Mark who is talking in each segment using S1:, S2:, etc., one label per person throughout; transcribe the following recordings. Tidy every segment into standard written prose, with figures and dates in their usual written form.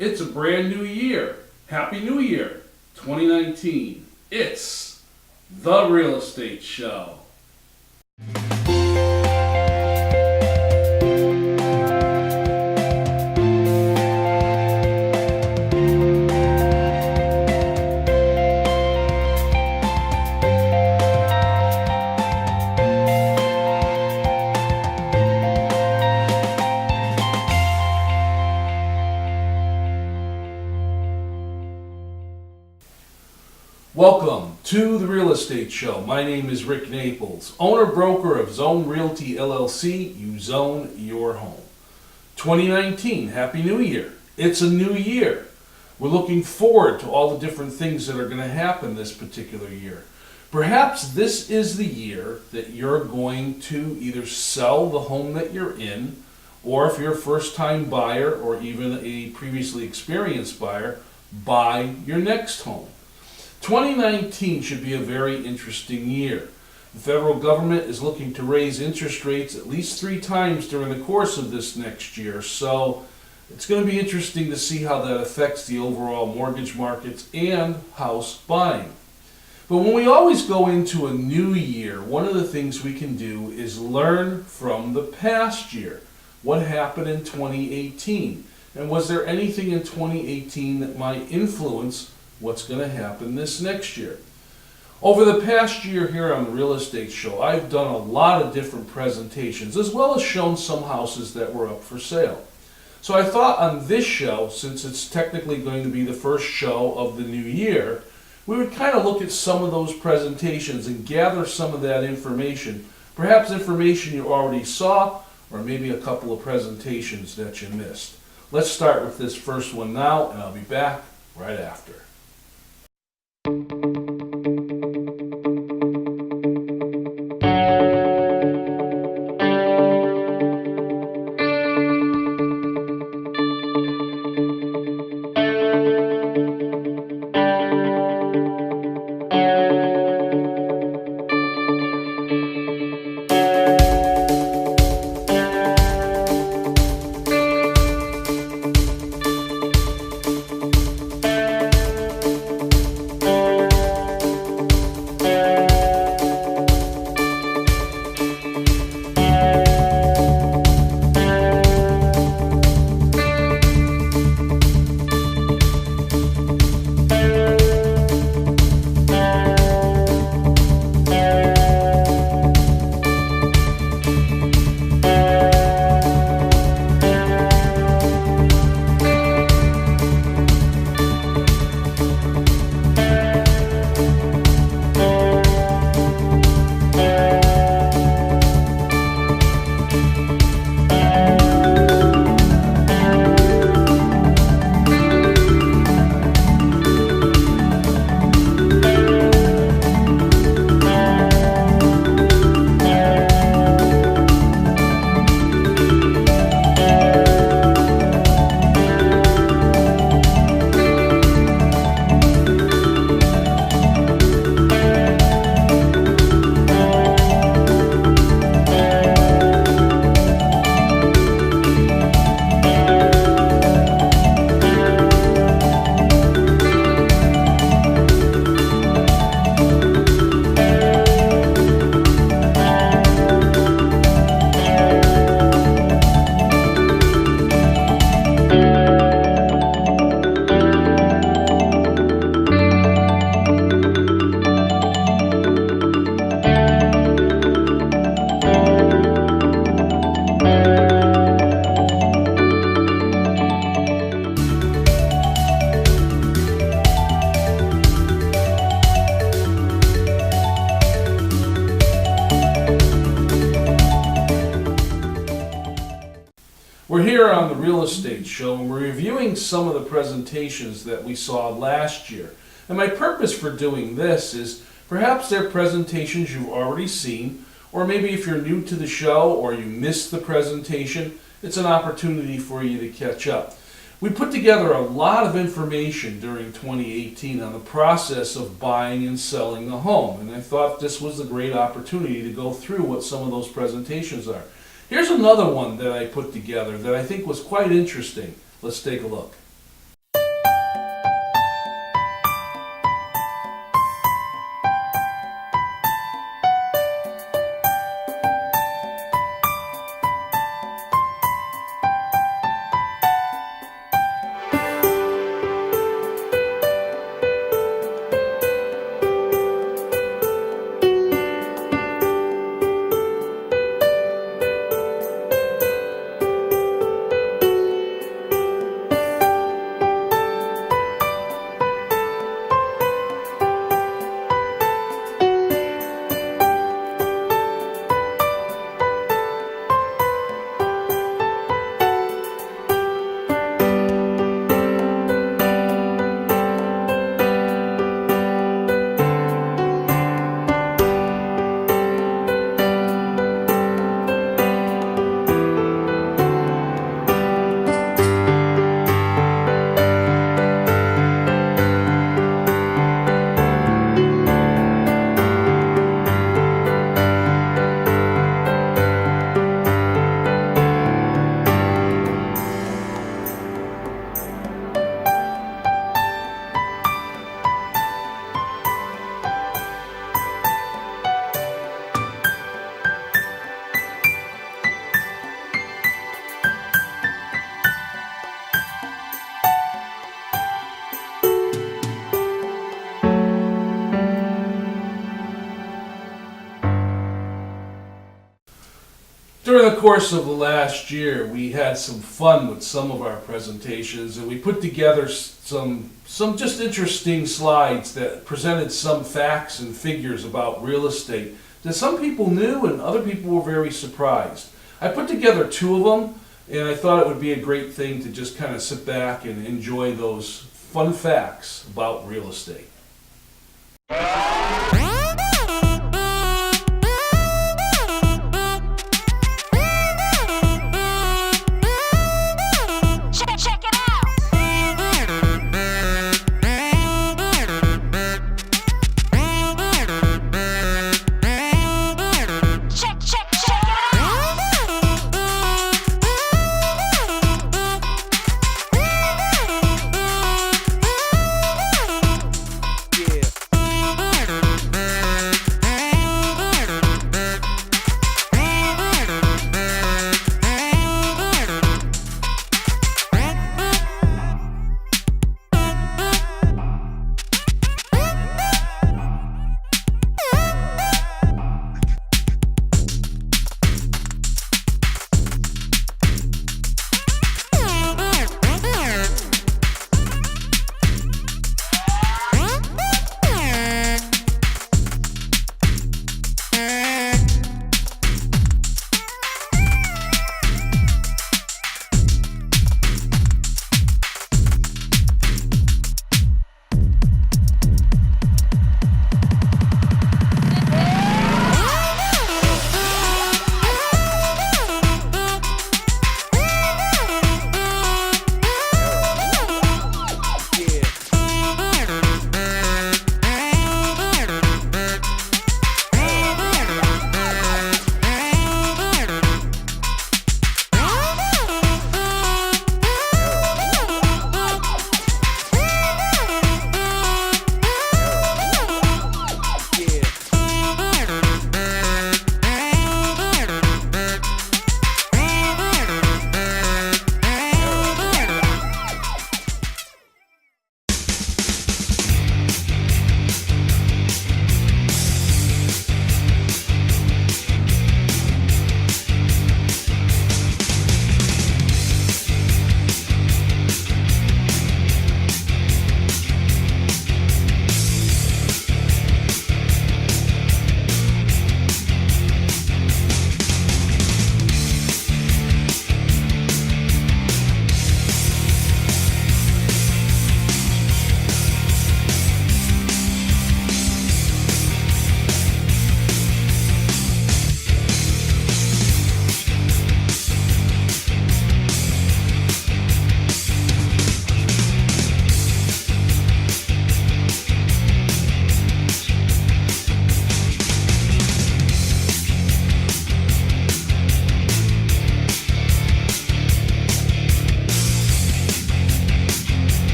S1: It's a brand new year. Happy New Year, 2019. It's The Real Estate Show. Welcome to The Real Estate Show. My name is Rick Naples, owner-broker of Zone Realty LLC. You zone your home. 2019, Happy New Year. It's a new year. We're looking forward to all the different things that are going to happen this particular year. Perhaps this is the year that you're going to either sell the home that you're in, or if you're a first-time buyer or even a previously experienced buyer, buy your next home. 2019 should be a very interesting year. The federal government is looking to raise interest rates at least 3 times during the course of this next year, so it's going to be interesting to see how that affects the overall mortgage markets and house buying. But when we always go into a new year, one of the things we can do is learn from the past year. What happened in 2018? And was there anything in 2018 that might influence what's going to happen this next year? Over the past year here on the Real Estate Show, I've done a lot of different presentations, as well as shown some houses that were up for sale. So I thought on this show, since it's technically going to be the first show of the new year, we would kind of look at some of those presentations and gather some of that information, perhaps information you already saw, or maybe a couple of presentations that you missed. Let's start with this first one now, and I'll be back right after. We're here on the Real Estate Show, and we're reviewing some of the presentations that we saw last year. And my purpose for doing this is perhaps they're presentations you've already seen, or maybe if you're new to the show or you missed the presentation, it's an opportunity for you to catch up. We put together a lot of information during 2018 on the process of buying and selling a home, and I thought this was a great opportunity to go through what some of those presentations are. Here's another one that I put together that I think was quite interesting. Let's take a look. course of the last year, we had some fun with some of our presentations, and we put together some just interesting slides that presented some facts and figures about real estate that some people knew and other people were very surprised. I put together 2 of them, and I thought it would be a great thing to just kind of sit back and enjoy those fun facts about real estate.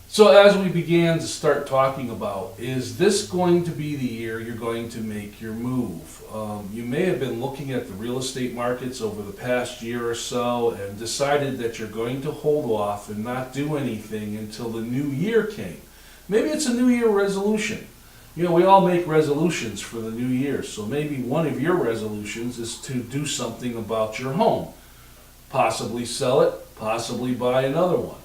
S1: So as we began to start talking about, is this going to be the year you're going to make your move? You may have been looking at the real estate markets over the past year or so and decided that you're going to hold off and not do anything until the new year came. Maybe it's a new year resolution. You know, we all make resolutions for the new year, so maybe one of your resolutions is to do something about your home. Possibly sell it, possibly buy another one.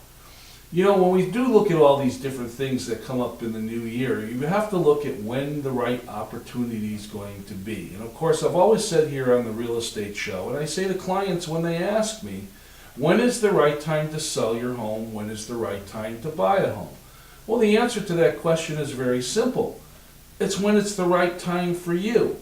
S1: You know, when we do look at all these different things that come up in the new year, you have to look at when the right opportunity is going to be. And of course, I've always said here on the Real Estate Show, and I say to clients when they ask me, when is the right time to sell your home? When is the right time to buy a home? Well, the answer to that question is very simple. It's when it's the right time for you.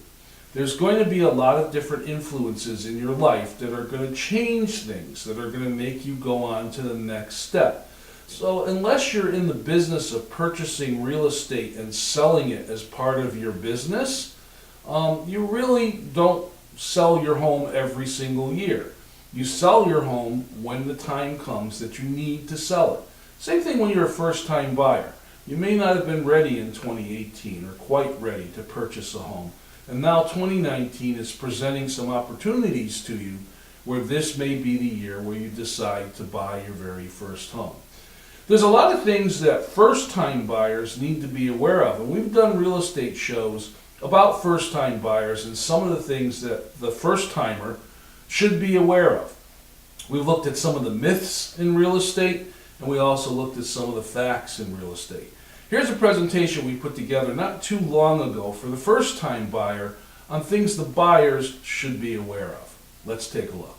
S1: There's going to be a lot of different influences in your life that are going to change things, that are going to make you go on to the next step. So unless you're in the business of purchasing real estate and selling it as part of your business, you really don't sell your home every single year. You sell your home when the time comes that you need to sell it. Same thing when you're a first-time buyer. You may not have been ready in 2018 or quite ready to purchase a home. And now 2019 is presenting some opportunities to you where this may be the year where you decide to buy your very first home. There's a lot of things that first-time buyers need to be aware of, and we've done real estate shows about first-time buyers and some of the things that the first-timer should be aware of. We've looked at some of the myths in real estate, and we also looked at some of the facts in real estate. Here's a presentation we put together not too long ago for the first-time buyer on things the buyers should be aware of. Let's take a look.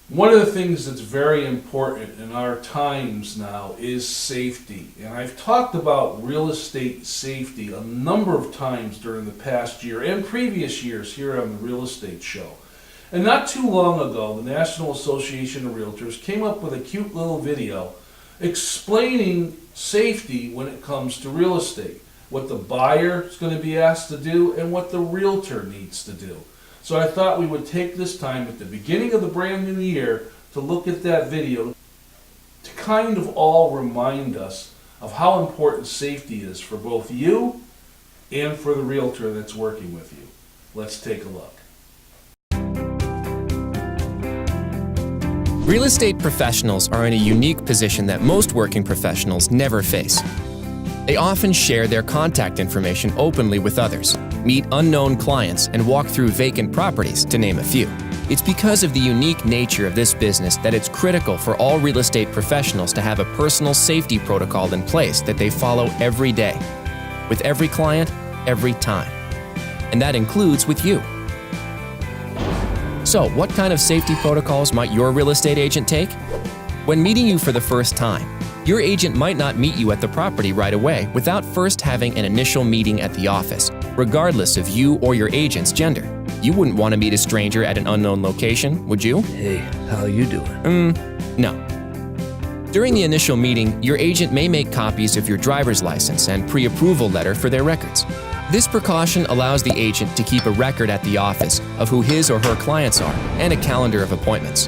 S1: One of the things that's very important in our times now is safety. And I've talked about real estate safety a number of times during the past year and previous years here on the Real Estate Show. And not too long ago, the National Association of Realtors came up with a cute little video explaining safety when it comes to real estate, what the buyer is going to be asked to do and what the realtor needs to do. So I thought we would take this time at the beginning of the brand new year to look at that video to kind of all remind us of how important safety is for both you and for the realtor that's working with you. Let's take a look.
S2: Real estate professionals are in a unique position that most working professionals never face. They often share their contact information openly with others, meet unknown clients, and walk through vacant properties, to name a few. It's because of the unique nature of this business that it's critical for all real estate professionals to have a personal safety protocol in place that they follow every day, with every client, every time. And that includes with you. So, what kind of safety protocols might your real estate agent take? When meeting you for the first time, your agent might not meet you at the property right away without first having an initial meeting at the office, regardless of you or your agent's gender. You wouldn't want to meet a stranger at an unknown location, would you?
S3: Hey, how you doing?
S2: No. During the initial meeting, your agent may make copies of your driver's license and pre-approval letter for their records. This precaution allows the agent to keep a record at the office of who his or her clients are and a calendar of appointments.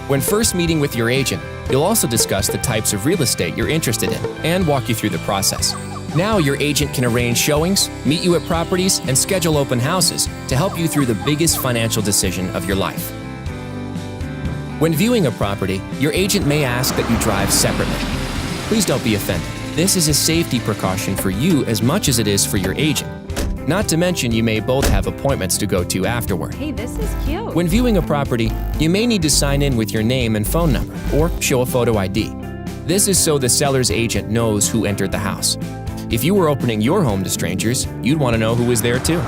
S2: When first meeting with your agent, you'll also discuss the types of real estate you're interested in and walk you through the process. Now your agent can arrange showings, meet you at properties, and schedule open houses to help you through the biggest financial decision of your life. When viewing a property, your agent may ask that you drive separately. Please don't be offended. This is a safety precaution for you as much as it is for your agent. Not to mention you may both have appointments to go to afterward.
S3: Hey, this is cute.
S2: When viewing a property, you may need to sign in with your name and phone number or show a photo ID. This is so the seller's agent knows who entered the house. If you were opening your home to strangers, you'd want to know who was there too.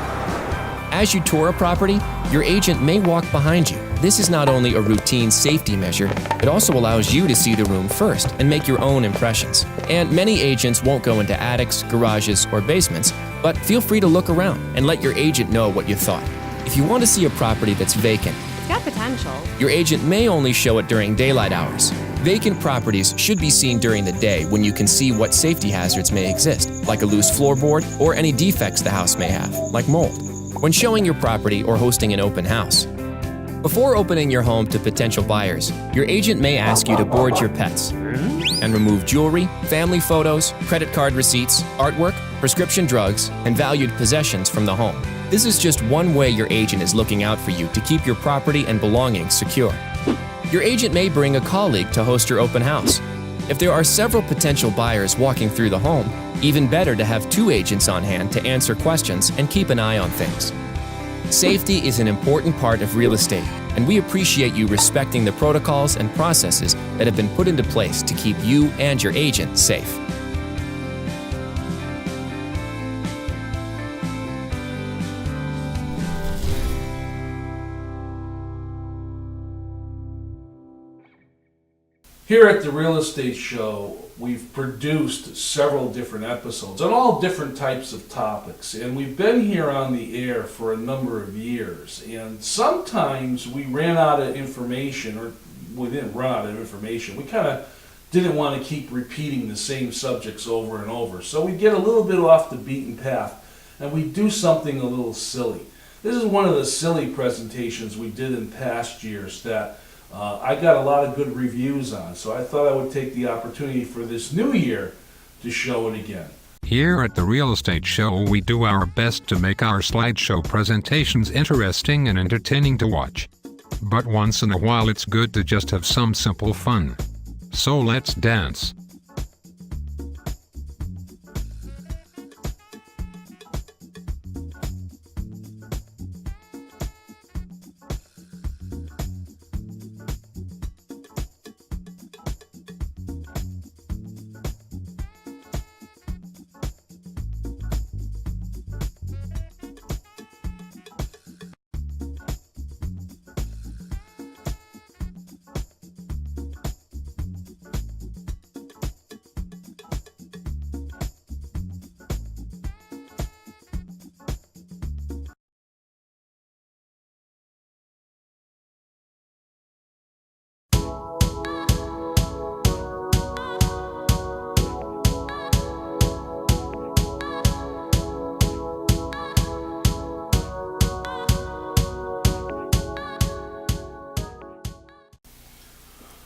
S2: As you tour a property, your agent may walk behind you. This is not only a routine safety measure, it also allows you to see the room first and make your own impressions. And many agents won't go into attics, garages, or basements, but feel free to look around and let your agent know what you thought. If you want to see a property that's vacant,
S3: It's got potential.
S2: your agent may only show it during daylight hours. Vacant properties should be seen during the day when you can see what safety hazards may exist, like a loose floorboard or any defects the house may have, like mold. When showing your property or hosting an open house, before opening your home to potential buyers, your agent may ask you to board your pets and remove jewelry, family photos, credit card receipts, artwork, prescription drugs, and valued possessions from the home. This is just one way your agent is looking out for you to keep your property and belongings secure. Your agent may bring a colleague to host your open house. If there are several potential buyers walking through the home, even better to have two agents on hand to answer questions and keep an eye on things. Safety is an important part of real estate, and we appreciate you respecting the protocols and processes that have been put into place to keep you and your agent safe.
S1: Here at the Real Estate Show, we've produced several different episodes on all different types of topics, and we've been here on the air for a number of years. And sometimes we ran out of information, or we didn't run out of information. We kind of didn't want to keep repeating the same subjects over and over. So we get a little bit off the beaten path, and we do something a little silly. This is one of the silly presentations we did in past years that I got a lot of good reviews on, so I thought I would take the opportunity for this new year to show it again.
S4: Here at the Real Estate Show, we do our best to make our slideshow presentations interesting and entertaining to watch. But once in a while it's good to just have some simple fun. So let's dance.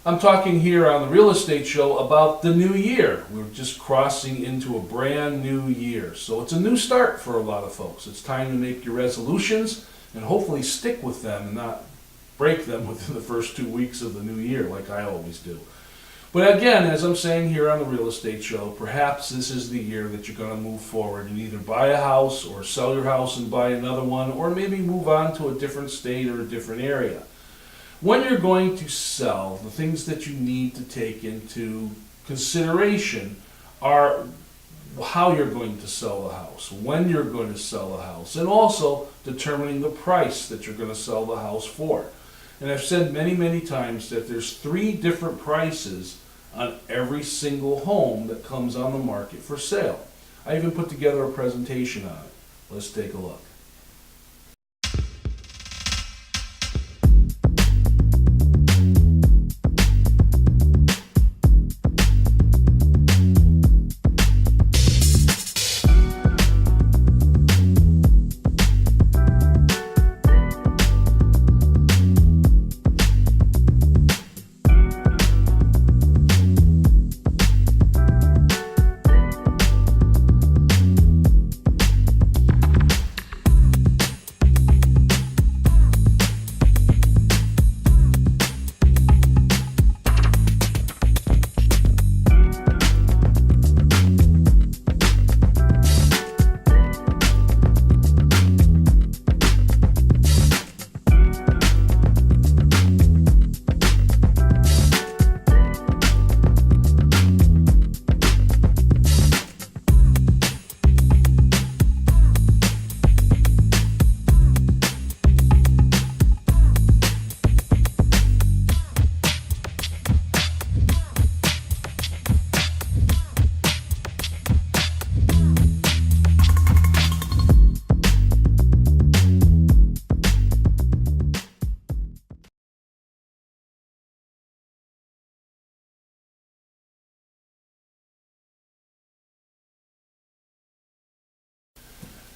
S1: I'm talking here on the Real Estate Show about the new year. We're just crossing into a brand new year. So it's a new start for a lot of folks. It's time to make your resolutions and hopefully stick with them and not break them within the first 2 weeks of the new year like I always do. But again, as I'm saying here on the Real Estate Show, perhaps this is the year that you're going to move forward and either buy a house or sell your house and buy another one, or maybe move on to a different state or a different area. When you're going to sell, the things that you need to take into consideration are how you're going to sell the house, when you're going to sell the house, and also determining the price that you're going to sell the house for. And I've said many, many times that there's 3 different prices on every single home that comes on the market for sale. I even put together a presentation on it. Let's take a look.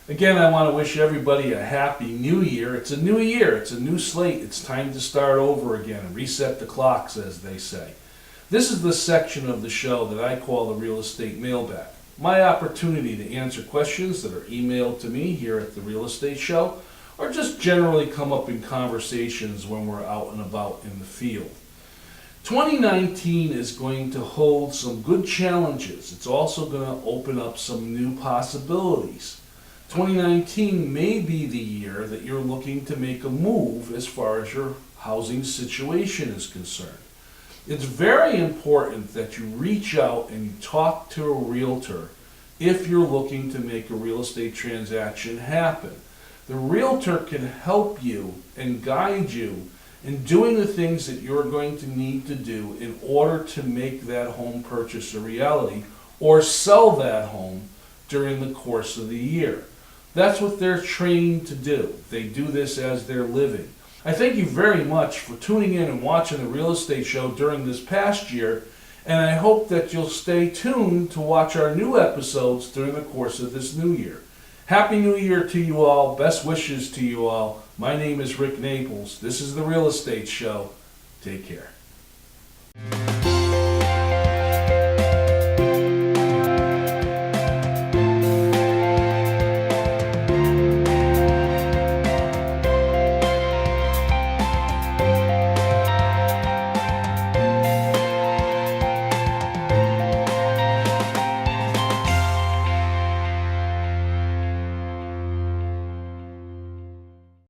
S1: Again, I want to wish everybody a happy new year. It's a new year, it's a new slate. It's time to start over again and reset the clocks, as they say. This is the section of the show that I call the Real Estate Mailbag. My opportunity to answer questions that are emailed to me here at the Real Estate Show, or just generally come up in conversations when we're out and about in the field. 2019 is going to hold some good challenges. It's also going to open up some new possibilities. 2019 may be the year that you're looking to make a move as far as your housing situation is concerned. It's very important that you reach out and you talk to a realtor if you're looking to make a real estate transaction happen. The realtor can help you and guide you in doing the things that you're going to need to do in order to make that home purchase a reality or sell that home during the course of the year. That's what they're trained to do. They do this as their living. I thank you very much for tuning in and watching the Real Estate Show during this past year, and I hope that you'll stay tuned to watch our new episodes during the course of this new year. Happy New Year to you all. Best wishes to you all. My name is Rick Naples. This is the Real Estate Show. Take care.